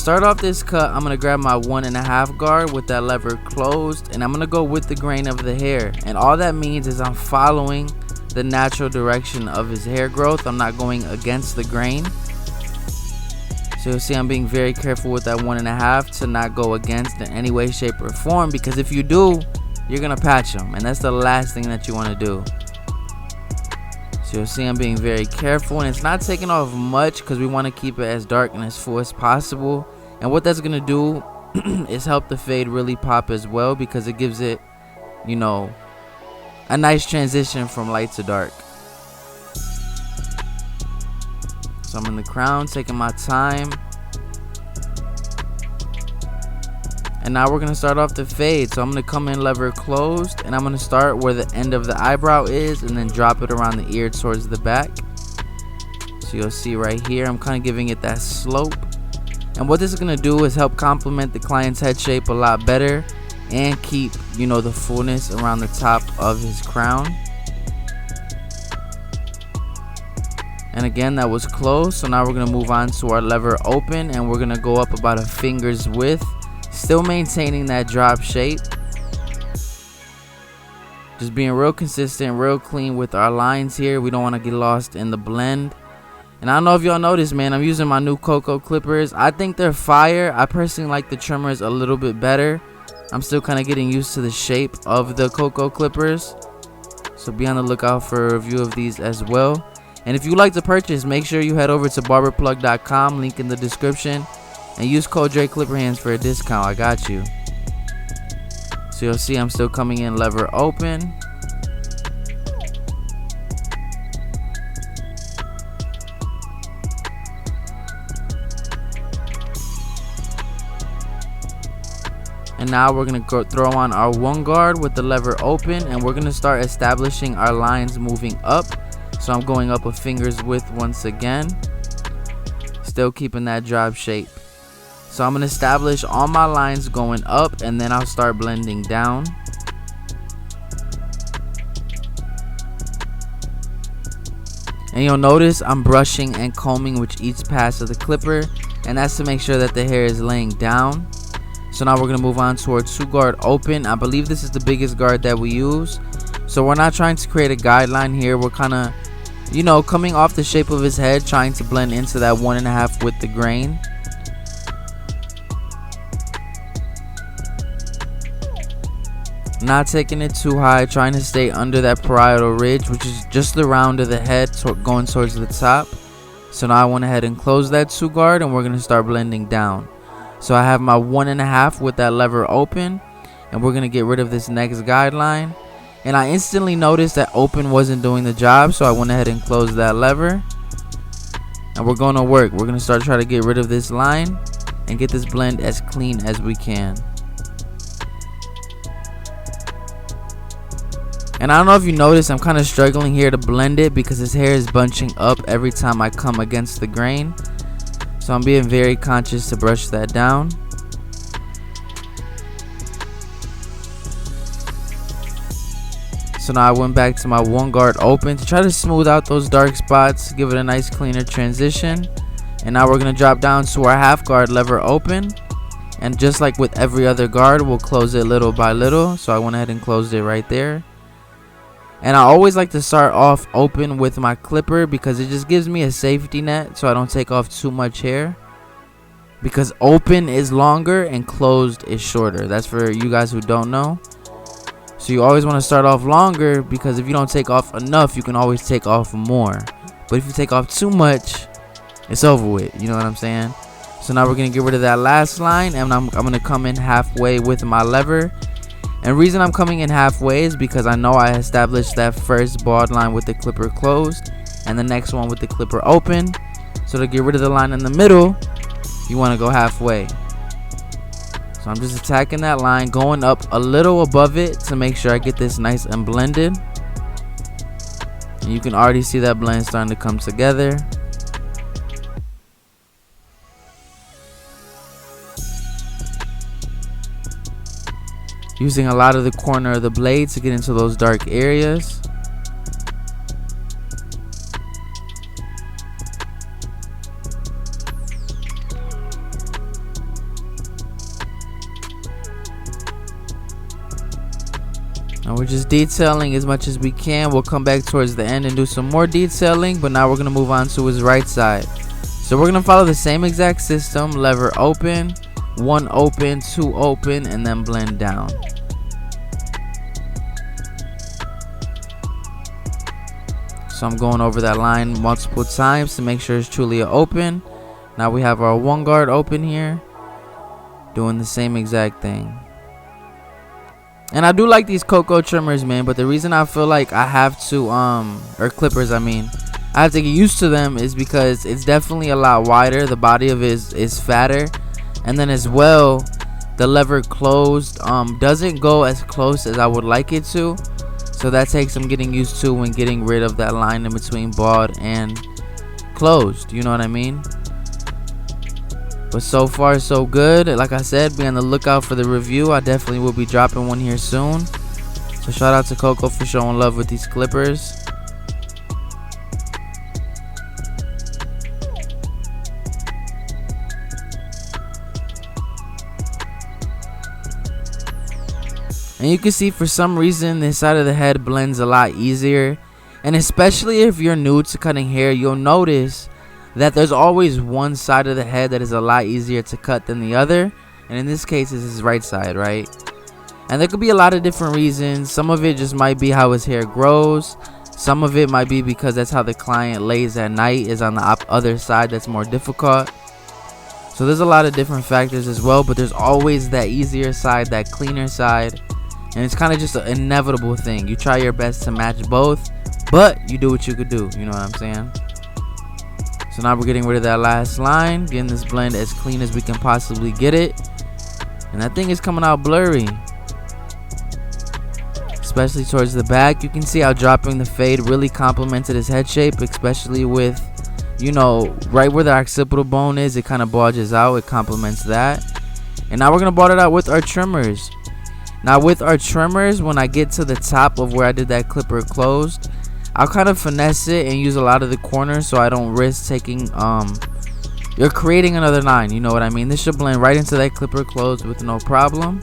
start off this cut, I'm going to grab my 1.5 guard with that lever closed, and I'm going to go with the grain of the hair. And all that means is I'm following the natural direction of his hair growth. I'm not going against the grain. So you'll see I'm being very careful with that 1.5 to not go against in any way, shape, or form, because if you do, you're going to patch them, and that's the last thing that you want to do. So you'll see I'm being very careful, and it's not taking off much because we want to keep it as dark and as full as possible. And what that's going to do is help the fade really pop as well, because it gives it, you know, a nice transition from light to dark. So I'm in the crown, taking my time. And now we're going to start off the fade. So I'm going to come in lever closed, and I'm going to start where the end of the eyebrow is and then drop it around the ear towards the back. So you'll see right here, I'm kind of giving it that slope. And what this is going to do is help complement the client's head shape a lot better and keep, you know, the fullness around the top of his crown. And again, that was close. So now we're going to move on to our lever open, and we're going to go up about a finger's width. Still maintaining that drop shape. Just being real consistent, real clean with our lines here. We don't want to get lost in the blend. And I don't know if y'all noticed, man, I'm using my new Cocoa clippers. I think they're fire. I personally like the trimmers a little bit better. I'm still kind of getting used to the shape of the Cocoa clippers. So be on the lookout for a review of these as well. And if you like to purchase, make sure you head over to barberplug.com, link in the description. And use code DreClipperhands for a discount. I got you. So you'll see I'm still coming in lever open. And now we're going to throw on our 1 guard with the lever open. And we're going to start establishing our lines moving up. So I'm going up a finger's width once again. Still keeping that drop shape. So I'm going to establish all my lines going up, and then I'll start blending down. And you'll notice I'm brushing and combing with each pass of the clipper, and that's to make sure that the hair is laying down. So now we're going to move on to our 2 guard open. I believe this is the biggest guard that we use. So we're not trying to create a guideline here. We're kind of, you know, coming off the shape of his head, trying to blend into that 1.5 with the grain. Not taking it too high, trying to stay under that parietal ridge, which is just the round of the head going towards the top. So now I went ahead and closed that 2 guard, and we're going to start blending down. So I have my 1.5 with that lever open, and we're going to get rid of this next guideline. And I instantly noticed that open wasn't doing the job, so I went ahead and closed that lever. And we're going to work. We're going to start trying to get rid of this line and get this blend as clean as we can. And I don't know if you noticed, I'm kind of struggling here to blend it because his hair is bunching up every time I come against the grain. So I'm being very conscious to brush that down. So now I went back to my 1 guard open to try to smooth out those dark spots, give it a nice cleaner transition. And now we're going to drop down to our 1/2 guard lever open. And just like with every other guard, we'll close it little by little. So I went ahead and closed it right there. And I always like to start off open with my clipper because it just gives me a safety net so I don't take off too much hair. Because open is longer and closed is shorter. That's for you guys who don't know. So you always want to start off longer, because if you don't take off enough, you can always take off more. But if you take off too much, it's over with. You know what I'm saying? So now we're going to get rid of that last line, and I'm going to come in halfway with my lever. And the reason I'm coming in halfway is because I know I established that first bald line with the clipper closed and the next one with the clipper open. So to get rid of the line in the middle, you want to go halfway. So I'm just attacking that line, going up a little above it to make sure I get this nice and blended. And you can already see that blend starting to come together. Using a lot of the corner of the blade to get into those dark areas. And we're just detailing as much as we can. We'll come back towards the end and do some more detailing, but now we're gonna move on to his right side. So we're gonna follow the same exact system: lever open, 1 open, 2 open, and then blend down. So I'm going over that line multiple times to make sure it's truly an open. Now we have our 1 guard open here, doing the same exact thing. And I do like these cocoa trimmers, man, but the reason I feel like I have to or clippers, I mean, I have to get used to them is because it's definitely a lot wider. The body of it is fatter, and then as well the lever closed doesn't go as close as I would like it to, so that takes some getting used to when getting rid of that line in between bald and closed, you know what I mean? But so far so good. Like I said, be on the lookout for the review. I definitely will be dropping one here soon. So shout out to Coco for showing love with these clippers. And you can see for some reason this side of the head blends a lot easier. And especially if you're new to cutting hair, you'll notice that there's always one side of the head that is a lot easier to cut than the other, and in this case it's his right side, right? And there could be a lot of different reasons. Some of it just might be how his hair grows. Some of it might be because that's how the client lays at night, is on the other side that's more difficult. So there's a lot of different factors as well, but there's always that easier side, that cleaner side, and it's kind of just an inevitable thing. You try your best to match both, but you do what you could do, you know what I'm saying? So now we're getting rid of that last line, getting this blend as clean as we can possibly get it. And that thing is coming out blurry, especially towards the back. You can see how dropping the fade really complemented his head shape, especially with, you know, right where the occipital bone is, it kind of bulges out. It complements that. And now we're going to bald it out with our trimmers. Now with our trimmers, when I get to the top of where I did that clipper closed, I'll kind of finesse it and use a lot of the corners so I don't risk taking you're creating another line, you know what I mean? This should blend right into that clipper closed with no problem.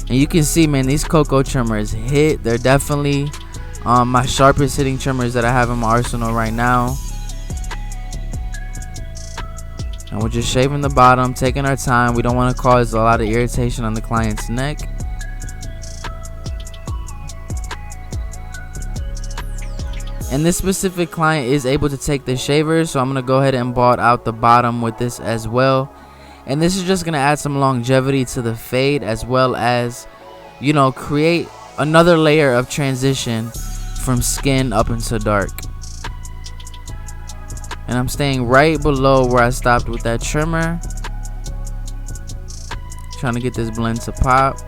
And you can see, man, these cocoa trimmers hit. They're definitely my sharpest hitting trimmers that I have in my arsenal right now. And we're just shaving the bottom, taking our time. We don't want to cause a lot of irritation on the client's neck. And this specific client is able to take the shaver, so I'm going to go ahead and bald out the bottom with this as well. And this is just going to add some longevity to the fade, as well as, you know, create another layer of transition from skin up into dark. And I'm staying right below where I stopped with that trimmer, trying to get this blend to pop.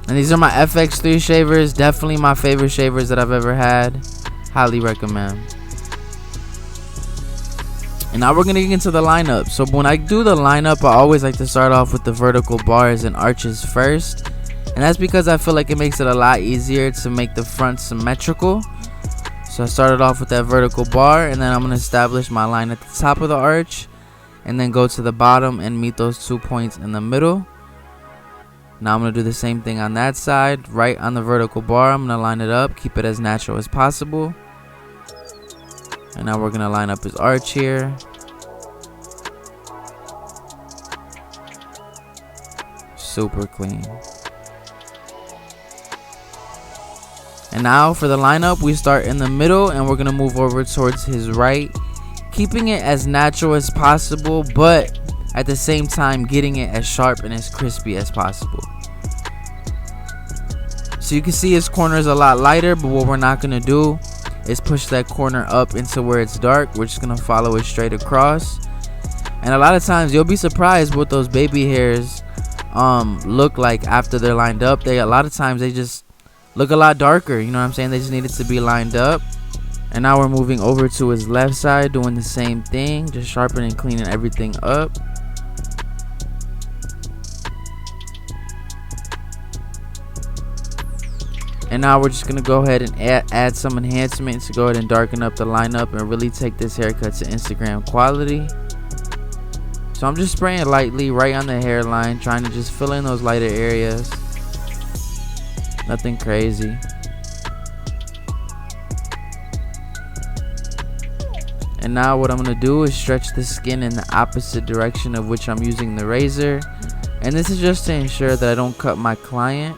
And these are my FX3 shavers. Definitely my favorite shavers that I've ever had. Highly recommend. And now we're going to get into the lineup. So when I do the lineup, I always like to start off with the vertical bars and arches first. And that's because I feel like it makes it a lot easier to make the front symmetrical. So I started off with that vertical bar, and then I'm going to establish my line at the top of the arch, and then go to the bottom and meet those 2 points in the middle. Now I'm going to do the same thing on that side. Right on the vertical bar, I'm going to line it up, keep it as natural as possible. And now we're going to line up his arch here. Super clean. And now for the lineup, we start in the middle and we're going to move over towards his right, keeping it as natural as possible, but at the same time getting it as sharp and as crispy as possible. So you can see his corner is a lot lighter, but what we're not going to do is push that corner up into where it's dark. We're just going to follow it straight across. And a lot of times you'll be surprised what those baby hairs look like after they're lined up. A lot of times they just look a lot darker, you know what I'm saying? They just need it to be lined up. And now we're moving over to his left side, doing the same thing, just sharpening and cleaning everything up. And now we're just going to go ahead and add some enhancement to go ahead and darken up the lineup and really take this haircut to Instagram quality. So I'm just spraying lightly right on the hairline, trying to just fill in those lighter areas. Nothing crazy. And now what I'm going to do is stretch the skin in the opposite direction of which I'm using the razor. And this is just to ensure that I don't cut my client.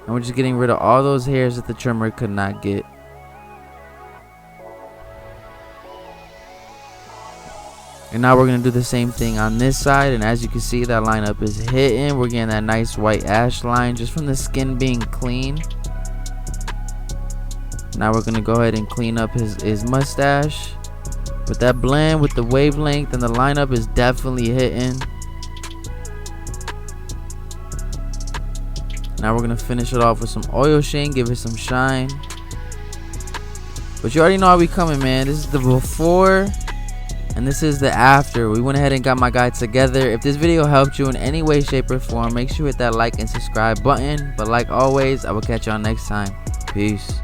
And we're just getting rid of all those hairs that the trimmer could not get. And now we're going to do the same thing on this side. And as you can see, that lineup is hitting. We're getting that nice white ash line just from the skin being clean. Now we're going to go ahead and clean up his mustache. But that blend with the wavelength and the lineup is definitely hitting. Now we're going to finish it off with some oil sheen, give it some shine. But you already know how we coming, man. This is the before and this is the after. We went ahead and got my guy together. If this video helped you in any way, shape, or form, make sure you hit that like and subscribe button. But like always, I will catch y'all next time. Peace.